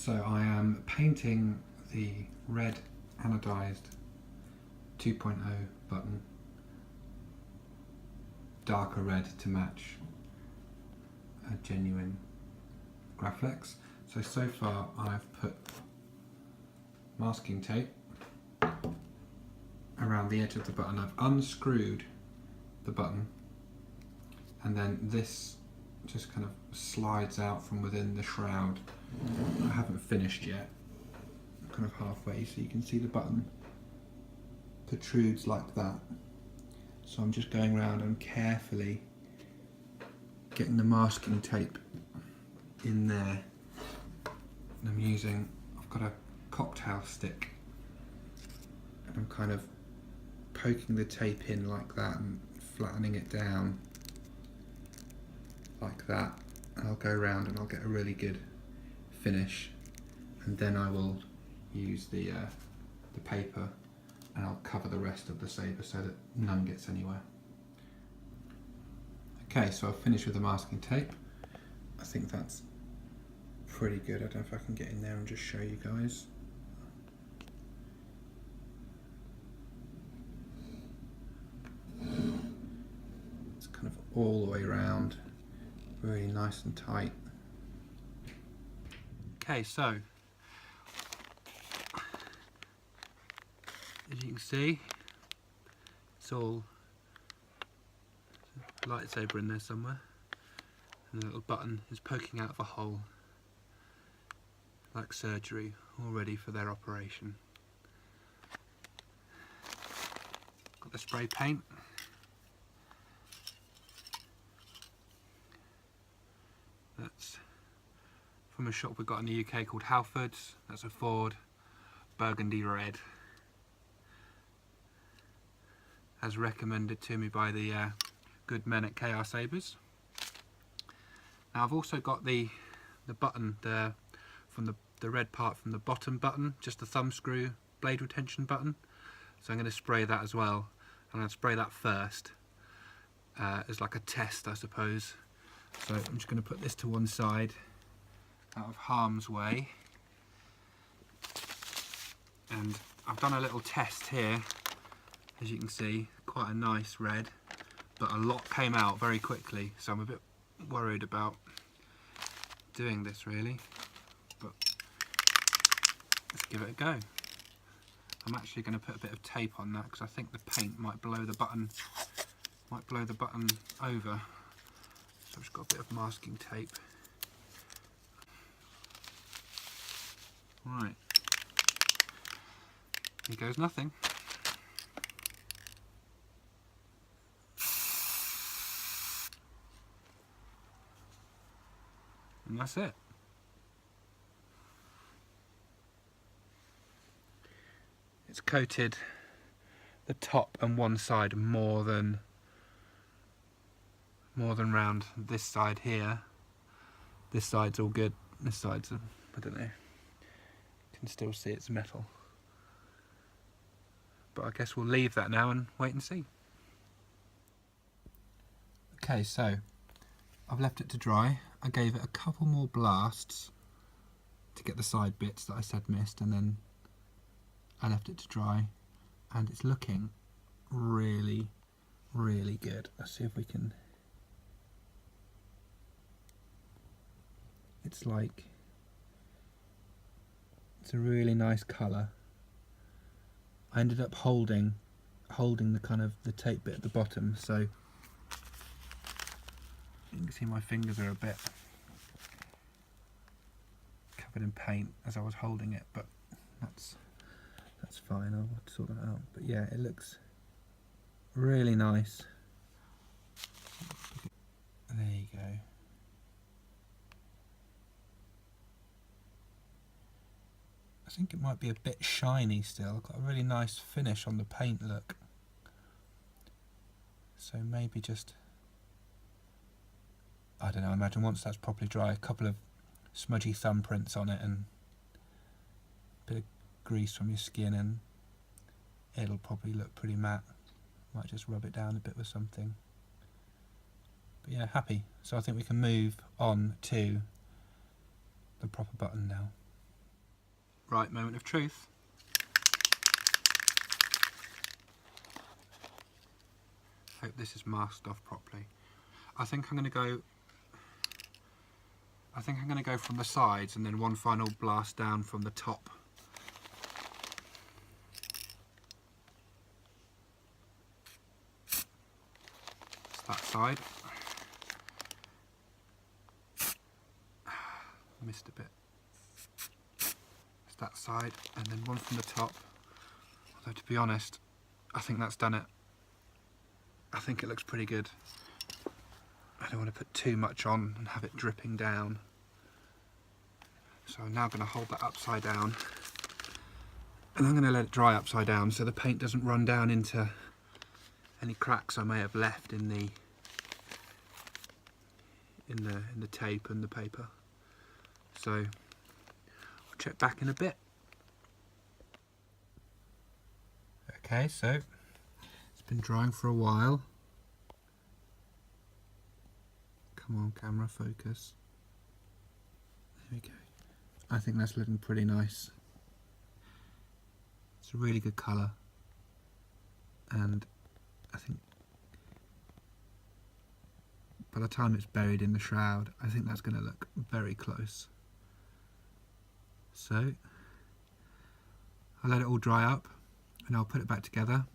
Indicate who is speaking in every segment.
Speaker 1: So I am painting the red anodised 2.0 button darker red to match a genuine Graflex. So far I've put masking tape around the edge of the button. I've unscrewed the button, and then this just kind of slides out from within the shroud. I haven't finished yet. I'm kind of halfway, so you can see the button protrudes like that. So I'm just going around and carefully getting the masking tape in there. And I've got a cocktail stick, and I'm kind of poking the tape in like that and flattening it down like that, and I'll go around and I'll get a really good finish, and then I will use the paper and I'll cover the rest of the sabre so that none gets anywhere. Okay, so I've finished with the masking tape. I think that's pretty good. I don't know if I can get in there and just show you guys. It's kind of all the way around, really nice and tight. Okay, so as you can see, it's all lightsaber in there somewhere, and the little button is poking out of a hole like surgery, all ready for their operation. Got the spray paint. That's from a shop we've got in the UK called Halfords. That's a Ford burgundy red, as recommended to me by the good men at KR Sabres. Now I've also got the button from the red part from the bottom button, just the thumb screw blade retention button. So I'm going to spray that as well. I'm going to spray that first as like a test, I suppose. So I'm just going to put this to one side out of harm's way, and I've done a little test here. As you can see, quite a nice red, but a lot came out very quickly, so I'm a bit worried about doing this really, but let's give it a go. I'm actually going to put a bit of tape on that because I think the paint might blow the button over. So I've just got a bit of masking tape. Right, here goes nothing. And that's it. It's coated the top and one side more than round this side here. This side's all good. This side's, I don't know. You can still see it's metal. But I guess we'll leave that now and wait and see. Okay, so I've left it to dry. I gave it a couple more blasts to get the side bits that I said missed, and then I left it to dry, and it's looking really, really good. Let's see if we can. It's a really nice colour. I ended up holding the kind of the tape bit at the bottom, so you can see my fingers are a bit covered in paint as I was holding it, but that's fine. I'll sort that out. But yeah, it looks really nice. There you go. I think it might be a bit shiny still. Got a really nice finish on the paint look. So maybe just, I don't know, I imagine once that's properly dry, a couple of smudgy thumbprints on it and a bit of grease from your skin, and it'll probably look pretty matte. Might just rub it down a bit with something. But yeah, happy. So I think we can move on to the proper button now. right moment of truth. Hope this is masked off properly. I think I'm going to go from the sides and then one final blast down from the top. It's that side. Missed a bit. It's that side, and then one from the top. Although to be honest, I think that's done it. I think it looks pretty good. I don't want to put too much on and have it dripping down. So I'm now going to hold that upside down, and I'm going to let it dry upside down so the paint doesn't run down into any cracks I may have left in the tape and the paper. So I'll check back in a bit. Okay, so it's been drying for a while. Come on, camera, focus. There we go. I think that's looking pretty nice. It's a really good colour, and I think by the time it's buried in the shroud, I think that's going to look very close. So I'll let it all dry up and I'll put it back together,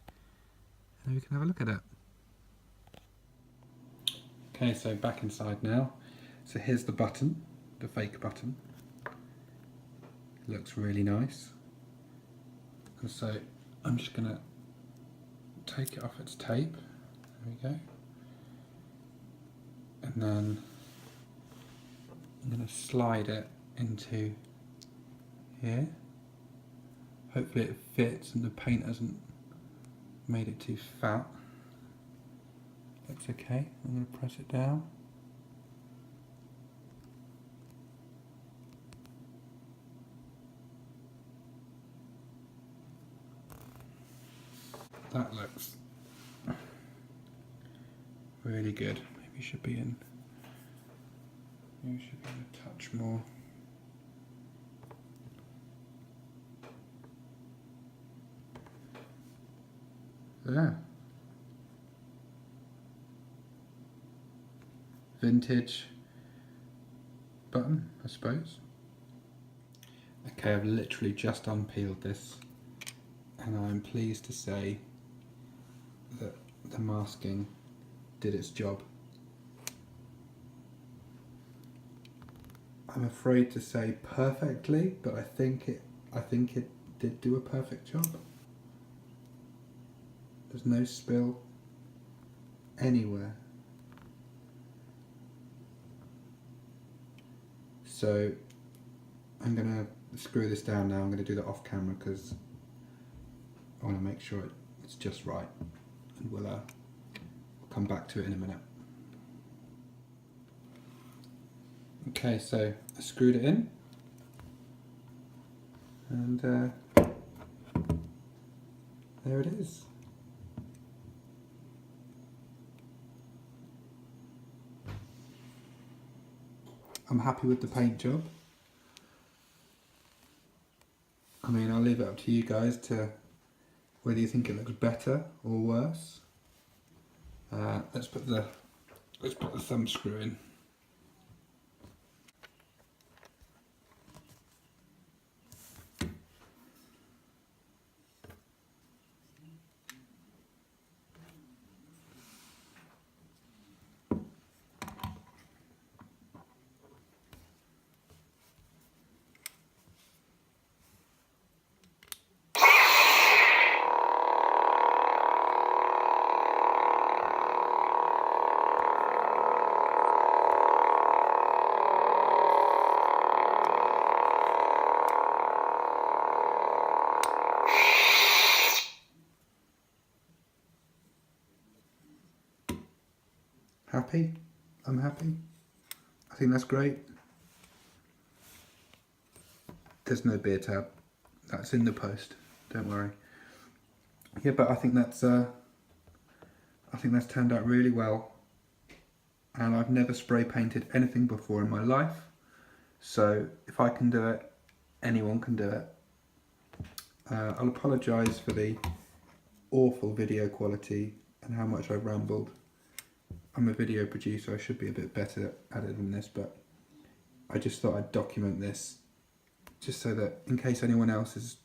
Speaker 1: and then we can have a look at it. Okay, so back inside now. So here's the button, the fake button. It looks really nice. And so I'm just going to take it off its tape. There we go. And then I'm going to slide it into here. Hopefully it fits and the paint hasn't made it too fat. Looks okay. I'm going to press it down. That looks really good. Maybe should be in a touch more. There. Vintage button, I suppose. Okay, I've literally just unpeeled this, and I'm pleased to say that the masking did its job. I'm afraid to say perfectly, but I think it did do a perfect job. There's no spill anywhere. So I'm going to screw this down now. I'm going to do that off camera because I want to make sure it's just right, and we'll come back to it in a minute. Okay, so I screwed it in, and there it is. I'm happy with the paint job. I mean, I'll leave it up to you guys to whether you think it looks better or worse. Let's put the thumb screw in. Happy? I'm happy. I think that's great. There's no beer tab. That's in the post. Don't worry. Yeah, but I think that's turned out really well. And I've never spray painted anything before in my life. So if I can do it, anyone can do it. I'll apologise for the awful video quality and how much I've rambled. I'm a video producer, I should be a bit better at it than this, but I just thought I'd document this just so that in case anyone else is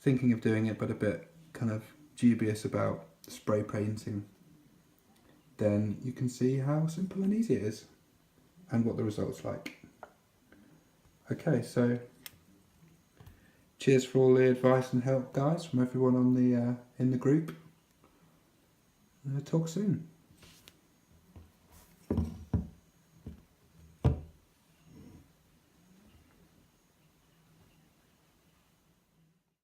Speaker 1: thinking of doing it but a bit kind of dubious about spray painting, then you can see how simple and easy it is and what the result's like. Okay, so cheers for all the advice and help, guys, from everyone on the in the group. Talk soon.